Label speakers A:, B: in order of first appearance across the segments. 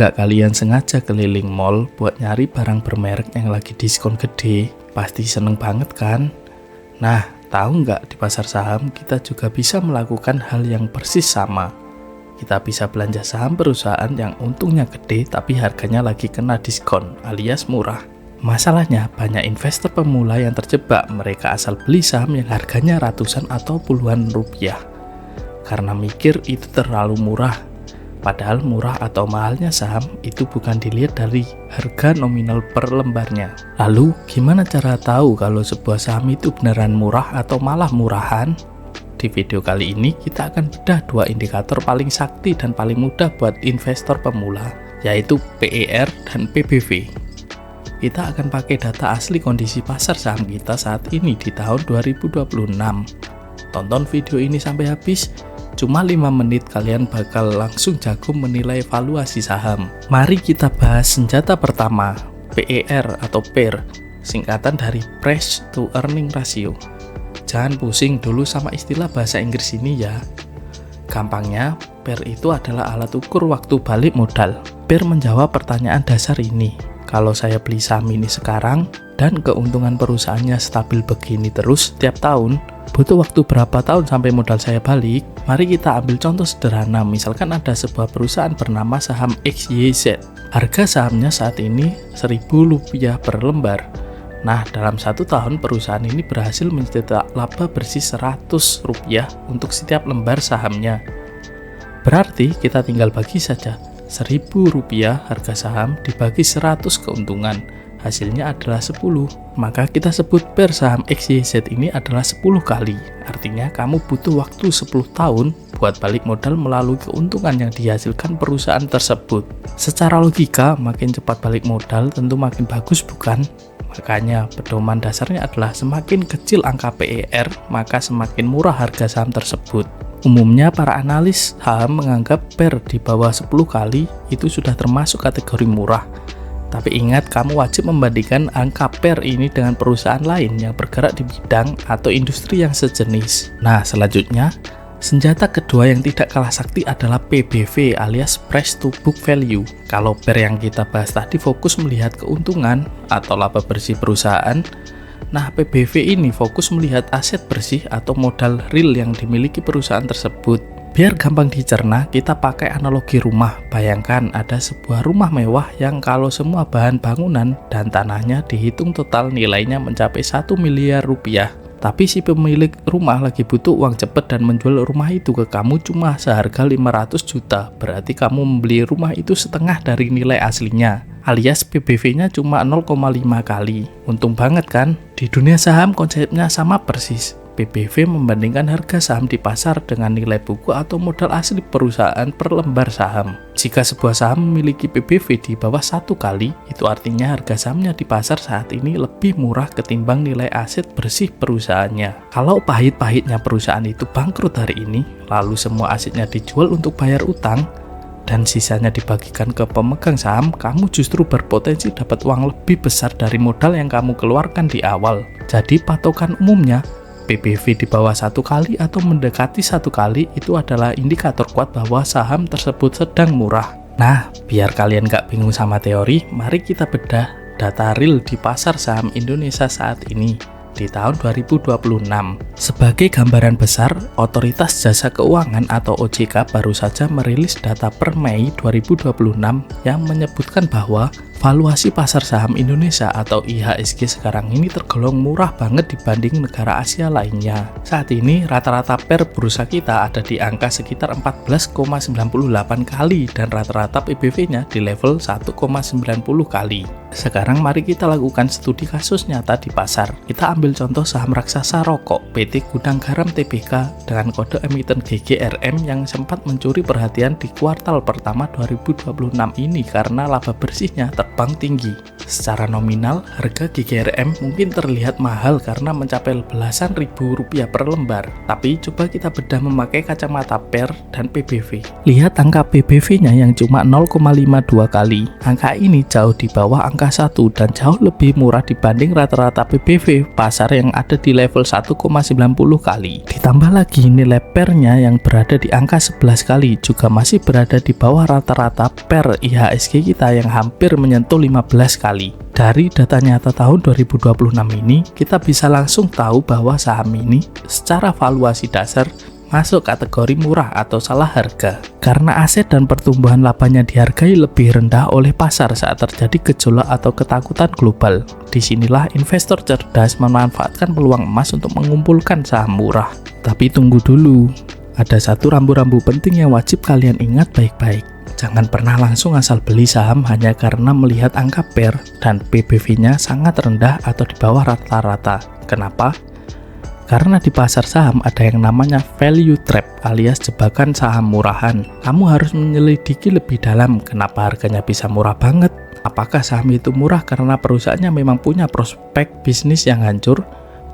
A: nggak kalian sengaja keliling mall buat nyari barang bermerek yang lagi diskon gede? Pasti seneng banget kan? Nah, tahu nggak di pasar saham kita juga bisa melakukan hal yang persis sama. Kita bisa belanja saham perusahaan yang untungnya gede tapi harganya lagi kena diskon alias murah. Masalahnya banyak investor pemula yang terjebak, mereka asal beli saham yang harganya ratusan atau puluhan rupiah. Karena mikir itu terlalu murah. Padahal murah atau mahalnya saham itu bukan dilihat dari harga nominal per lembarnya. Lalu gimana cara tahu kalau sebuah saham itu beneran murah atau malah murahan? Di video kali ini kita akan bedah dua indikator paling sakti dan paling mudah buat investor pemula, yaitu PER dan PBV. Kita akan pakai data asli kondisi pasar saham kita saat ini di tahun 2026. Tonton video ini sampai habis. Cuma 5 menit kalian bakal langsung jago menilai valuasi saham. Mari kita bahas senjata pertama, PER atau PER, singkatan dari Price to Earning Ratio. Jangan pusing dulu sama istilah bahasa Inggris ini ya. Gampangnya, PER itu adalah alat ukur waktu balik modal. PER menjawab pertanyaan dasar ini. Kalau saya beli saham ini sekarang dan keuntungan perusahaannya stabil begini terus setiap tahun, butuh waktu berapa tahun sampai modal saya balik? Mari kita ambil contoh sederhana, misalkan ada sebuah perusahaan bernama saham XYZ. Harga sahamnya saat ini Rp1.000 per lembar. Nah, dalam 1 tahun perusahaan ini berhasil mencetak laba bersih Rp100 untuk setiap lembar sahamnya. Berarti kita tinggal bagi saja Rp1.000 harga saham dibagi 100 keuntungan. Hasilnya adalah 10, maka kita sebut PER saham XYZ ini adalah 10 kali. Artinya kamu butuh waktu 10 tahun buat balik modal melalui keuntungan yang dihasilkan perusahaan tersebut. Secara logika, makin cepat balik modal tentu makin bagus, bukan? Makanya pedoman dasarnya adalah semakin kecil angka PER, maka semakin murah harga saham tersebut. Umumnya para analis saham menganggap PER di bawah 10 kali itu sudah termasuk kategori murah. Tapi ingat, kamu wajib membandingkan angka PER ini dengan perusahaan lain yang bergerak di bidang atau industri yang sejenis. Nah, selanjutnya, senjata kedua yang tidak kalah sakti adalah PBV alias Price to Book Value. Kalau PER yang kita bahas tadi fokus melihat keuntungan atau laba bersih perusahaan, nah PBV ini fokus melihat aset bersih atau modal real yang dimiliki perusahaan tersebut. Biar gampang dicerna, kita pakai analogi rumah. Bayangkan ada sebuah rumah mewah yang kalau semua bahan bangunan dan tanahnya dihitung total nilainya mencapai 1 miliar rupiah. Tapi si pemilik rumah lagi butuh uang cepat dan menjual rumah itu ke kamu cuma seharga 500 juta. Berarti kamu membeli rumah itu setengah dari nilai aslinya. Alias PBV-nya cuma 0,5 kali. Untung banget kan? Di dunia saham konsepnya sama persis. PBV membandingkan harga saham di pasar dengan nilai buku atau modal asli perusahaan per lembar saham. Jika sebuah saham memiliki PBV di bawah 1 kali, itu artinya harga sahamnya di pasar saat ini lebih murah ketimbang nilai aset bersih perusahaannya. Kalau pahit-pahitnya perusahaan itu bangkrut hari ini, lalu semua asetnya dijual untuk bayar utang, dan sisanya dibagikan ke pemegang saham, kamu justru berpotensi dapat uang lebih besar dari modal yang kamu keluarkan di awal. Jadi patokan umumnya, PBV di bawah 1 kali atau mendekati 1 kali itu adalah indikator kuat bahwa saham tersebut sedang murah. Nah, biar kalian gak bingung sama teori, mari kita bedah data real di pasar saham Indonesia saat ini di tahun 2026. Sebagai gambaran besar, Otoritas Jasa Keuangan atau OJK baru saja merilis data per Mei 2026 yang menyebutkan bahwa valuasi pasar saham Indonesia atau IHSG sekarang ini tergolong murah banget dibanding negara Asia lainnya. Saat ini rata-rata PER bursa kita ada di angka sekitar 14,98 kali dan rata-rata PBV-nya di level 1,90 kali. Sekarang mari kita lakukan studi kasus nyata di pasar. Kita ambil contoh saham raksasa rokok PT Gudang Garam Tbk dengan kode emiten GGRM yang sempat mencuri perhatian di kuartal pertama 2026 ini karena laba bersihnya terbang tinggi. Secara nominal, harga GGRM mungkin terlihat mahal karena mencapai belasan ribu rupiah per lembar. Tapi coba kita bedah memakai kacamata PER dan PBV. Lihat angka PBV-nya yang cuma 0,52 kali. Angka ini jauh di bawah angka 1 dan jauh lebih murah dibanding rata-rata PBV pasar yang ada di level 1,90 kali. Ditambah lagi nilai PER-nya yang berada di angka 11 kali juga masih berada di bawah rata-rata PER IHSG kita yang hampir menyentuh 15 kali. Dari data nyata tahun 2026 ini, kita bisa langsung tahu bahwa saham ini secara valuasi dasar masuk kategori murah atau salah harga. Karena aset dan pertumbuhan labanya dihargai lebih rendah oleh pasar saat terjadi gejolak atau ketakutan global. Disinilah investor cerdas memanfaatkan peluang emas untuk mengumpulkan saham murah. Tapi tunggu dulu, ada satu rambu-rambu penting yang wajib kalian ingat baik-baik. Jangan pernah langsung asal beli saham hanya karena melihat angka PER dan PBV-nya sangat rendah atau di bawah rata-rata. Kenapa? Karena di pasar saham ada yang namanya value trap alias jebakan saham murahan. Kamu harus menyelidiki lebih dalam kenapa harganya bisa murah banget. Apakah saham itu murah karena perusahaannya memang punya prospek bisnis yang hancur,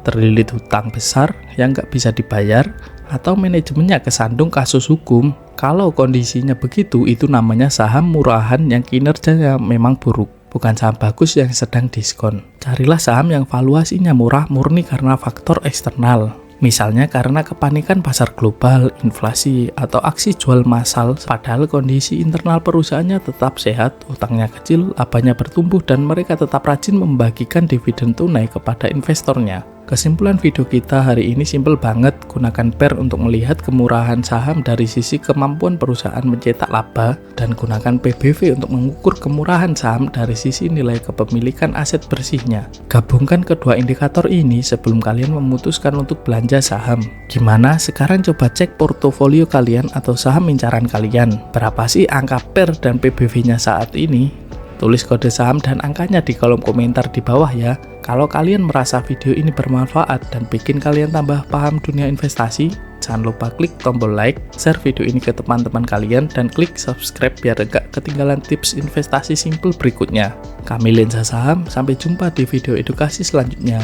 A: terlilit hutang besar yang nggak bisa dibayar, atau manajemennya kesandung kasus hukum? Kalau kondisinya begitu, itu namanya saham murahan yang kinerjanya memang buruk, bukan saham bagus yang sedang diskon. Carilah saham yang valuasinya murah murni karena faktor eksternal. Misalnya karena kepanikan pasar global, inflasi, atau aksi jual massal, padahal kondisi internal perusahaannya tetap sehat, utangnya kecil, labanya bertumbuh, dan mereka tetap rajin membagikan dividen tunai kepada investornya. Kesimpulan video kita hari ini simpel banget, gunakan PER untuk melihat kemurahan saham dari sisi kemampuan perusahaan mencetak laba, dan gunakan PBV untuk mengukur kemurahan saham dari sisi nilai kepemilikan aset bersihnya. Gabungkan kedua indikator ini sebelum kalian memutuskan untuk belanja saham. Gimana? Sekarang coba cek portofolio kalian atau saham incaran kalian. Berapa sih angka PER dan PBV-nya saat ini? Tulis kode saham dan angkanya di kolom komentar di bawah ya. Kalau kalian merasa video ini bermanfaat dan bikin kalian tambah paham dunia investasi, jangan lupa klik tombol like, share video ini ke teman-teman kalian, dan klik subscribe biar gak ketinggalan tips investasi simple berikutnya. Kami Lensa Saham, sampai jumpa di video edukasi selanjutnya.